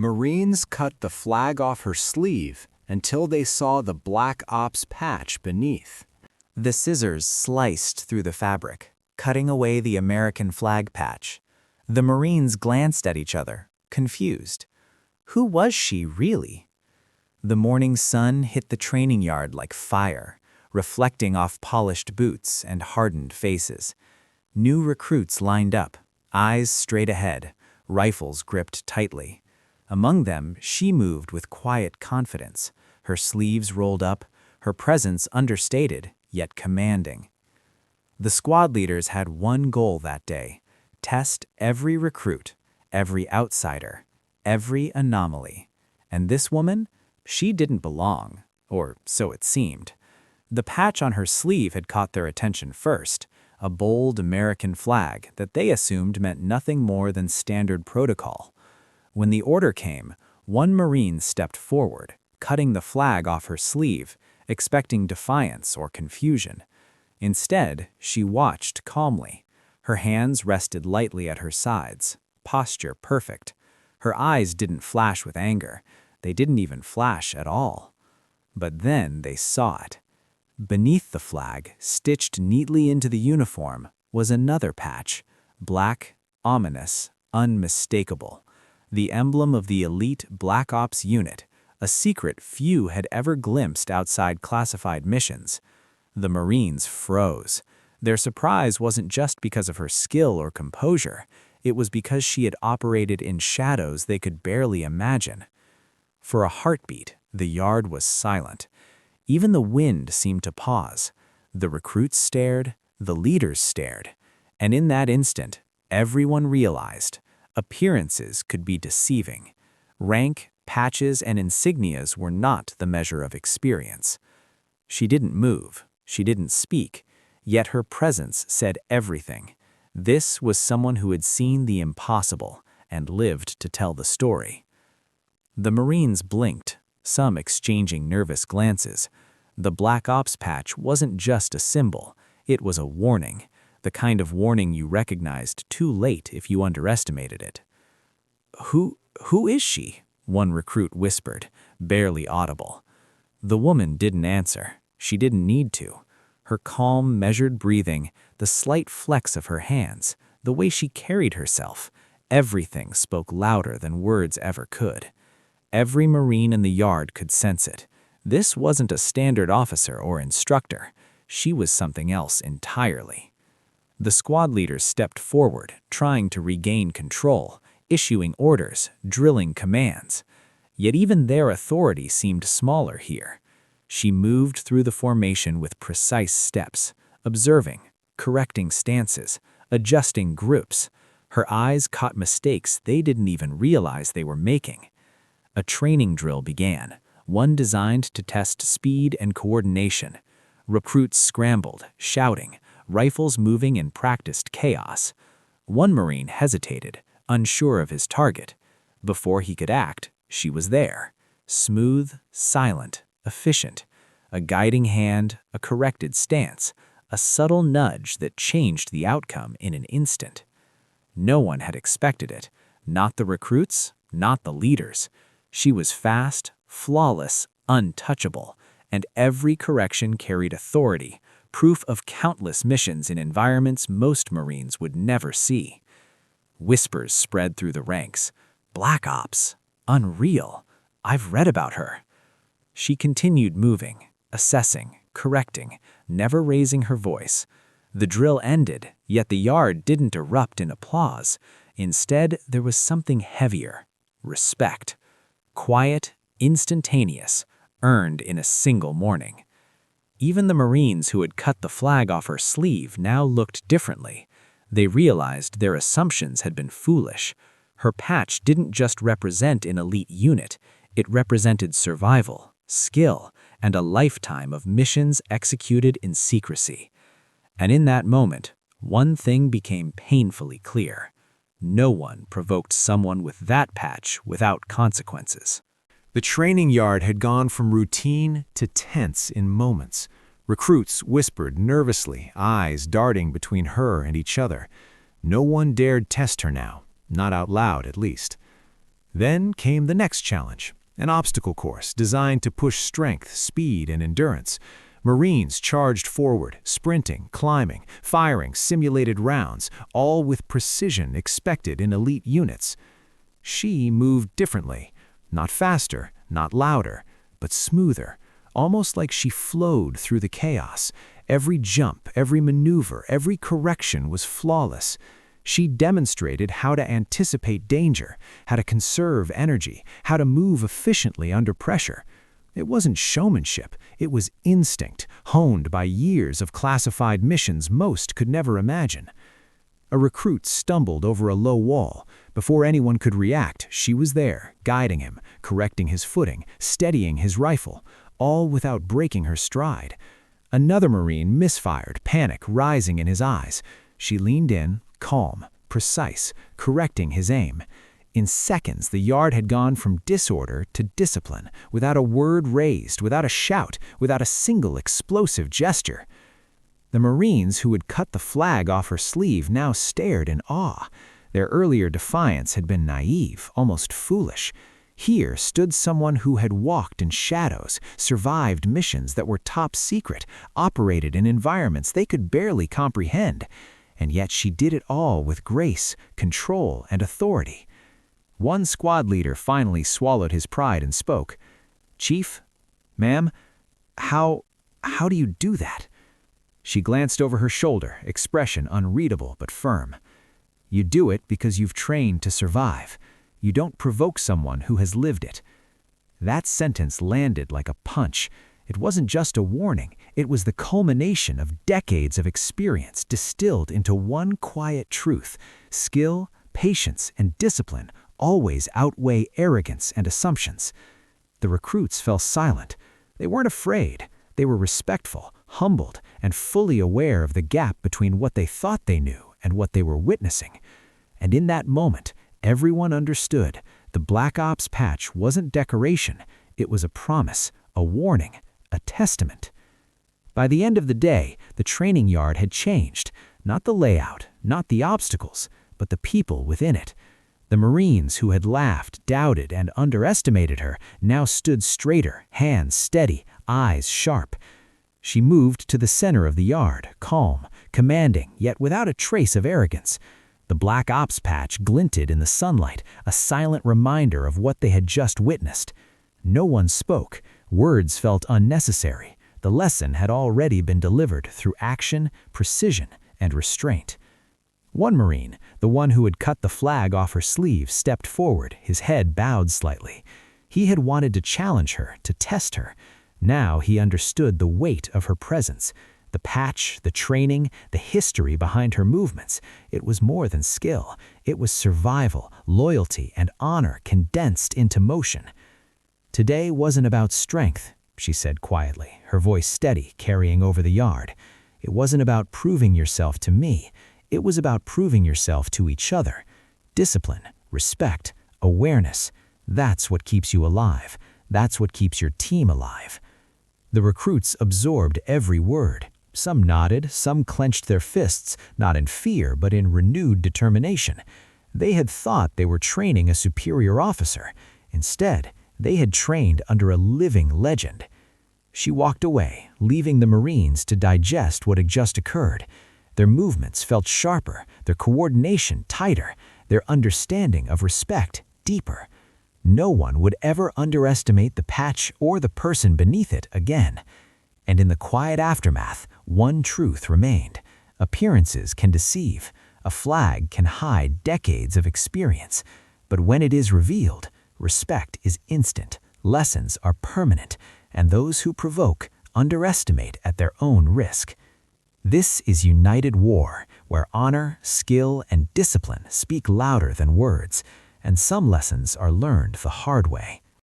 Marines cut the flag off her sleeve until they saw the Black Ops patch beneath. The scissors sliced through the fabric, cutting away the American flag patch. The Marines glanced at each other, confused. Who was she, really? The morning sun hit the training yard like fire, reflecting off polished boots and hardened faces. New recruits lined up, eyes straight ahead, rifles gripped tightly. Among them, she moved with quiet confidence, her sleeves rolled up, her presence understated, yet commanding. The squad leaders had one goal that day: test every recruit, every outsider, every anomaly. And this woman? She didn't belong, or so it seemed. The patch on her sleeve had caught their attention first, a bold American flag that they assumed meant nothing more than standard protocol. When the order came, one Marine stepped forward, cutting the flag off her sleeve, expecting defiance or confusion. Instead, she watched calmly. Her hands rested lightly at her sides, posture perfect. Her eyes didn't flash with anger. They didn't even flash at all. But then they saw it. Beneath the flag, stitched neatly into the uniform, was another patch, black, ominous, unmistakable. The emblem of the elite Black Ops unit, a secret few had ever glimpsed outside classified missions. The Marines froze. Their surprise wasn't just because of her skill or composure. It was because she had operated in shadows they could barely imagine. For a heartbeat, the yard was silent. Even the wind seemed to pause. The recruits stared, the leaders stared. And in that instant, everyone realized appearances could be deceiving. Rank, patches, and insignias were not the measure of experience. She didn't move, she didn't speak, yet her presence said everything. This was someone who had seen the impossible and lived to tell the story. The Marines blinked, some exchanging nervous glances. The Black Ops patch wasn't just a symbol, it was a warning. The kind of warning you recognized too late if you underestimated it. Who is she?" one recruit whispered, barely audible. The woman didn't answer. She didn't need to. Her calm, measured breathing, the slight flex of her hands, the way she carried herself, everything spoke louder than words ever could. Every Marine in the yard could sense it. This wasn't a standard officer or instructor. She was something else entirely. The squad leaders stepped forward, trying to regain control, issuing orders, drilling commands. Yet even their authority seemed smaller here. She moved through the formation with precise steps, observing, correcting stances, adjusting groups. Her eyes caught mistakes they didn't even realize they were making. A training drill began, one designed to test speed and coordination. Recruits scrambled, shouting, rifles moving in practiced chaos. One Marine hesitated, unsure of his target. Before he could act, she was there. Smooth, silent, efficient. A guiding hand, a corrected stance, a subtle nudge that changed the outcome in an instant. No one had expected it. Not the recruits, not the leaders. She was fast, flawless, untouchable, and every correction carried authority, proof of countless missions in environments most Marines would never see. Whispers spread through the ranks. Black Ops. Unreal. I've read about her. She continued moving, assessing, correcting, never raising her voice. The drill ended, yet the yard didn't erupt in applause. Instead, there was something heavier. Respect. Quiet, instantaneous, earned in a single morning. Even the Marines who had cut the flag off her sleeve now looked differently. They realized their assumptions had been foolish. Her patch didn't just represent an elite unit, it represented survival, skill, and a lifetime of missions executed in secrecy. And in that moment, one thing became painfully clear. No one provoked someone with that patch without consequences. The training yard had gone from routine to tense in moments. Recruits whispered nervously, eyes darting between her and each other. No one dared test her now, not out loud at least. Then came the next challenge, an obstacle course designed to push strength, speed, and endurance. Marines charged forward, sprinting, climbing, firing simulated rounds, all with precision expected in elite units. She moved differently, not faster, not louder, but smoother, almost like she flowed through the chaos. Every jump, every maneuver, every correction was flawless. She demonstrated how to anticipate danger, how to conserve energy, how to move efficiently under pressure. It wasn't showmanship, it was instinct, honed by years of classified missions most could never imagine. A recruit stumbled over a low wall. Before anyone could react, she was there, guiding him, correcting his footing, steadying his rifle, all without breaking her stride. Another Marine misfired, panic rising in his eyes. She leaned in, calm, precise, correcting his aim. In seconds, the yard had gone from disorder to discipline, without a word raised, without a shout, without a single explosive gesture. The Marines who had cut the flag off her sleeve now stared in awe. Their earlier defiance had been naive, almost foolish. Here stood someone who had walked in shadows, survived missions that were top secret, operated in environments they could barely comprehend. And yet she did it all with grace, control, and authority. One squad leader finally swallowed his pride and spoke. "Chief, ma'am, how do you do that?" She glanced over her shoulder, expression unreadable but firm. "You do it because you've trained to survive. You don't provoke someone who has lived it." That sentence landed like a punch. It wasn't just a warning, it was the culmination of decades of experience distilled into one quiet truth. Skill, patience, and discipline always outweigh arrogance and assumptions. The recruits fell silent. They weren't afraid. They were respectful, humbled, and fully aware of the gap between what they thought they knew and what they were witnessing. And in that moment, everyone understood the Black Ops patch wasn't decoration, it was a promise, a warning, a testament. By the end of the day, the training yard had changed. Not the layout, not the obstacles, but the people within it. The Marines who had laughed, doubted, and underestimated her now stood straighter, hands steady, eyes sharp. She moved to the center of the yard, calm, commanding, yet without a trace of arrogance. The Black Ops patch glinted in the sunlight, a silent reminder of what they had just witnessed. No one spoke. Words felt unnecessary. The lesson had already been delivered through action, precision, and restraint. One Marine, the one who had cut the flag off her sleeve, stepped forward, his head bowed slightly. He had wanted to challenge her, to test her. Now he understood the weight of her presence. The patch, the training, the history behind her movements. It was more than skill. It was survival, loyalty, and honor condensed into motion. "Today wasn't about strength," she said quietly, her voice steady, carrying over the yard. "It wasn't about proving yourself to me. It was about proving yourself to each other. Discipline, respect, awareness, that's what keeps you alive. That's what keeps your team alive." The recruits absorbed every word. Some nodded, some clenched their fists, not in fear but in renewed determination. They had thought they were training a superior officer. Instead, they had trained under a living legend. She walked away, leaving the Marines to digest what had just occurred. Their movements felt sharper, their coordination tighter, their understanding of respect deeper. No one would ever underestimate the patch or the person beneath it again. And in the quiet aftermath, one truth remained. Appearances can deceive. A flag can hide decades of experience. But when it is revealed, respect is instant, lessons are permanent, and those who provoke underestimate at their own risk. This is united war, where honor, skill, and discipline speak louder than words, and some lessons are learned the hard way.